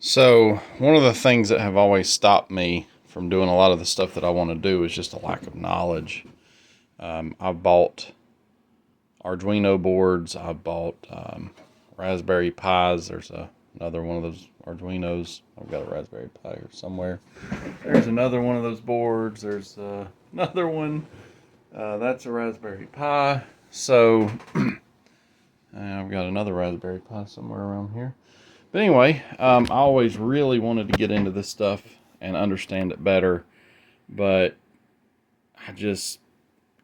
So, one of the things that have always stopped me from doing a lot of the stuff that I want to do is just a lack of knowledge. I've bought Arduino boards, I've bought Raspberry Pis. There's another one of those Arduinos. I've got a Raspberry Pi here somewhere. There's another one of those boards. There's another one. That's a Raspberry Pi. So, I've got another Raspberry Pi somewhere around here. But anyway, I always really wanted to get into this stuff and understand it better, but I just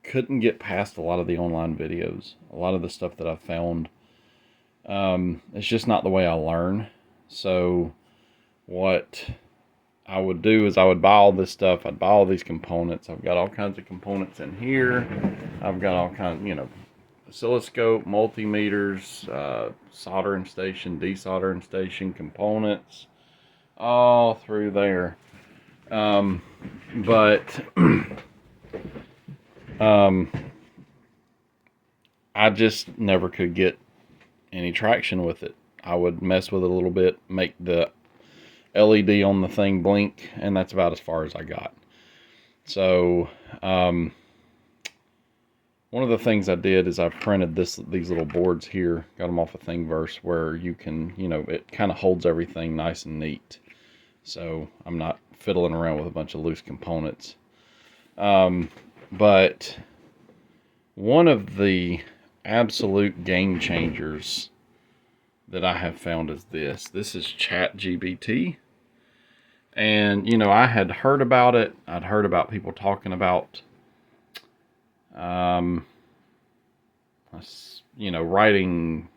couldn't get past a lot of the online videos. A lot of the stuff that I found, it's just not the way I learn. So what I would do is I would buy all this stuff. I'd buy all these components. I've got all kinds of components in here. I've got all kinds, oscilloscope, multimeters, soldering station, desoldering station, components, all through there. But I just never could get any traction with it. I would mess with it a little bit, make the LED on the thing blink, and that's about as far as I got. So, one of the things I did is I printed these little boards here, got them off of Thingiverse, where you can, it kind of holds everything nice and neat. So I'm not fiddling around with a bunch of loose components. But one of the absolute game changers that I have found is this. This is chatgbt. And, I had heard about it. I'd heard about people talking about writing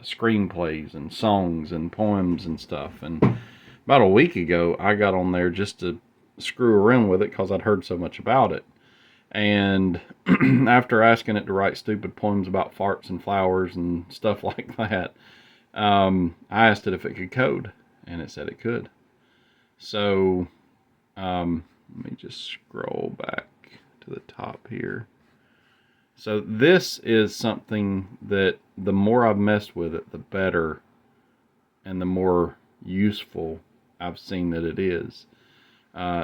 screenplays and songs and poems and stuff. And about a week ago, I got on there just to screw around with it because I'd heard so much about it. And after asking it to write stupid poems about farts and flowers and stuff like that, I asked it if it could code, and it said it could. So, let me just scroll back to the top here. So this is something that the more I've messed with it, the better and the more useful I've seen that it is.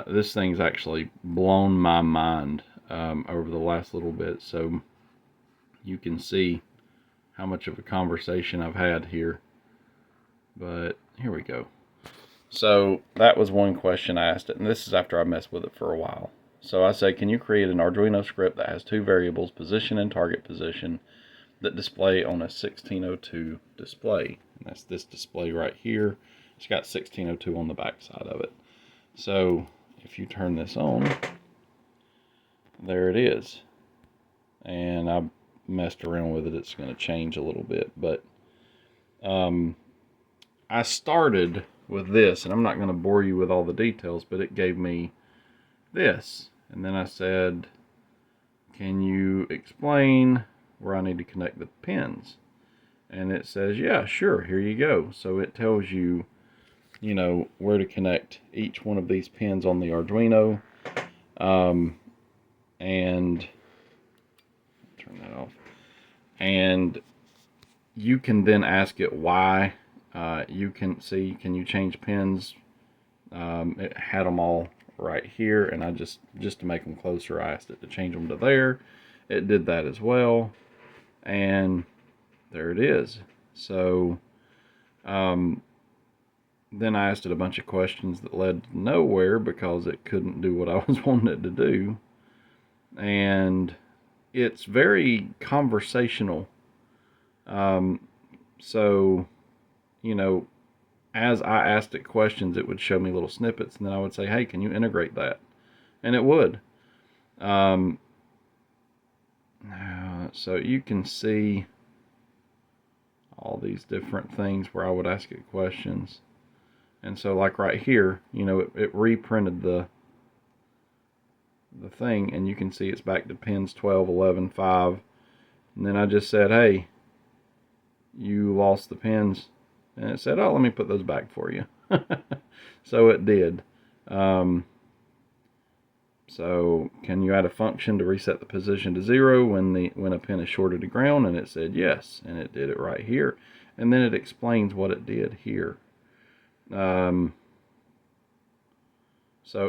This thing's actually blown my mind over the last little bit. So you can see how much of a conversation I've had here. But here we go. So that was one question I asked it, and this is after I messed with it for a while. So I said, can you create an Arduino script that has two variables, position and target position, that display on a 1602 display? And that's this display right here. It's got 1602 on the back side of it. So if you turn this on, there it is. And I messed around with it. It's going to change a little bit. But I started with this, and I'm not going to bore you with all the details, but it gave me this. And then I said, can you explain where I need to connect the pins? And it says, yeah, sure, here you go. So it tells you, where to connect each one of these pins on the Arduino. And turn that off. And you can then ask it why. You can see, can you change pins? It had them all right here, and I just to make them closer, I asked it to change them to there. It did that as well, and there it is. So then I asked it a bunch of questions that led to nowhere because it couldn't do what I was wanting it to do. And it's very conversational. So as I asked it questions, it would show me little snippets, and then I would say, hey, can you integrate that? And it would. So you can see all these different things where I would ask it questions. And so like right here, it reprinted the thing, and you can see it's back to pins 12, 11, 5. And then I just said, hey, you lost the pins. And it said, oh, let me put those back for you. So it did. So can you add a function to reset the position to 0 when a pin is shorted to ground? And it said yes, and it did it right here. And then it explains what it did here. So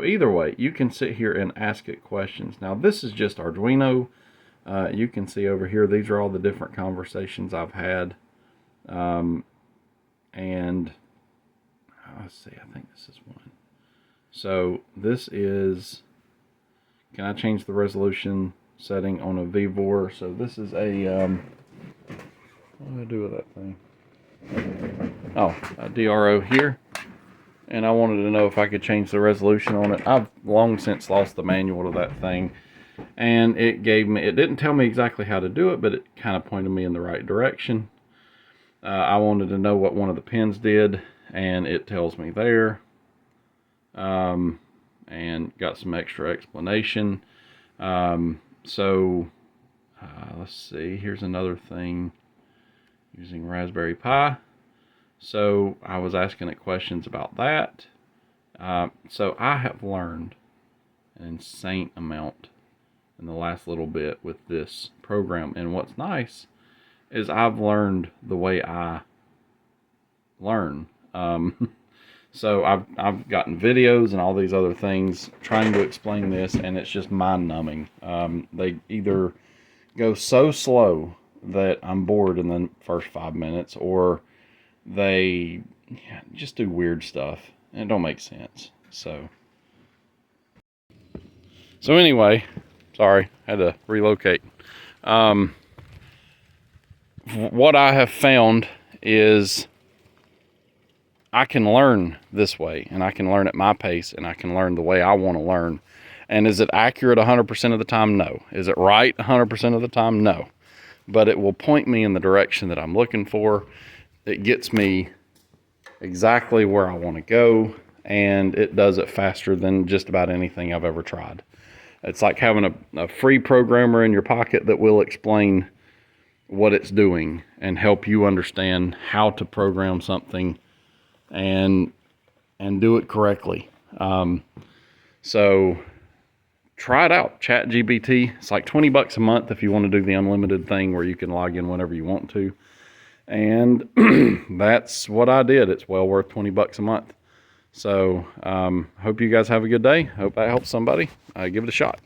either way, you can sit here and ask it questions. Now this is just Arduino. You can see over here, these are all the different conversations I've had. And let's see, I think this is one. So this is, can I change the resolution setting on a VVOR? So this is a, what do I do with that thing? Oh, a DRO here. And I wanted to know if I could change the resolution on it. I've long since lost the manual to that thing. And it gave me, it didn't tell me exactly how to do it, but it kind of pointed me in the right direction. I wanted to know what one of the pins did, and it tells me there. And got some extra explanation. So let's see, here's another thing using Raspberry Pi. So I was asking it questions about that. So I have learned an insane amount in the last little bit with this program. And what's nice is I've learned the way I learn. So I've gotten videos and all these other things trying to explain this, and it's just mind-numbing. They either go so slow that I'm bored in the first 5 minutes, or they just do weird stuff and it don't make sense. So anyway, sorry, had to relocate. What I have found is I can learn this way, and I can learn at my pace, and I can learn the way I want to learn. And is it accurate 100% of the time? No. Is it right 100% of the time? No. But it will point me in the direction that I'm looking for. It gets me exactly where I want to go, and it does it faster than just about anything I've ever tried. It's like having a free programmer in your pocket that will explain what it's doing and help you understand how to program something and do it correctly. So try it out, ChatGPT. It's like $20 a month if you want to do the unlimited thing where you can log in whenever you want to. And that's what I did. It's well worth $20 a month. So hope you guys have a good day. Hope that helps somebody. Give it a shot.